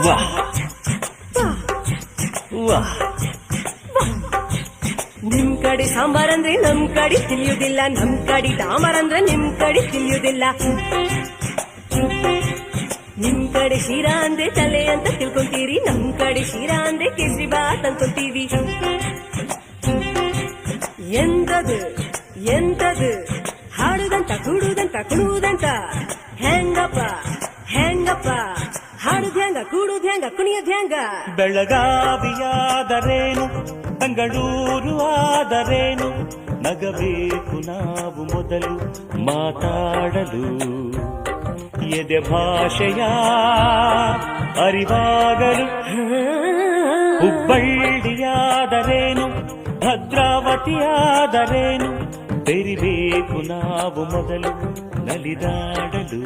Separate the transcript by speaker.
Speaker 1: ವಾಹ್ ವಾಹ್.
Speaker 2: ನಿಮ್ ಕಡೆ ಸಾಂಬಾರಂದ್ರೆ ನಮ್ ಕಡೆ ತಿಳಿಯುವುದಿಲ್ಲ, ನಮ್ ಕಡೆ ಡಾಮರಂದ್ರೆ ನಿಮ್ ಕಡೆ ತಿಳಿಯುವುದಿಲ್ಲ. ನಿಮ್ ಕಡೆ ಶಿರಾ ಅಂದ್ರೆ ತಲೆ ಅಂತ ತಿಳ್ಕೊಂತೀರಿ, ನಮ್ ಕಡೆ ಶಿರಾ ಅಂದ್ರೆ ಕೇಸರಿ ಬಾತ್ ಅನ್ಕೊಂತೀವಿ. ಎಂತದು ಎಂತದು ಹಾಡುದಂತ ಕೂಡುದಂತ ಕುಣುವುದಂತ, ಹೆಂಗಪ್ಪ ಹೆಂಗಪ್ಪ ಹಾಡುದ ಹೆಂಗ ಕೂಡುದ ಹೆಂಗ ಕುಣಿಯದ ಹೆಂಗ.
Speaker 1: ಬೆಳಗಾವಿಯಾದರೇನು ಬೆಂಗಳೂರು ಆದರೇನು, ನಗಬೇಕು ನಾವು ಮೊದಲು ಮಾತಾಡಲು. ಎದೆ ಭಾಷೆಯ ಅರಿವಾಗಲು. ಹುಬ್ಬಳ್ಳಿಯಾದರೇನು ಭದ್ರಾವತಿಯಾದರೇನು, ಬೆರಿಬೇಕು ನಾವು ಮೊದಲು ನಲಿದಾಡಲು.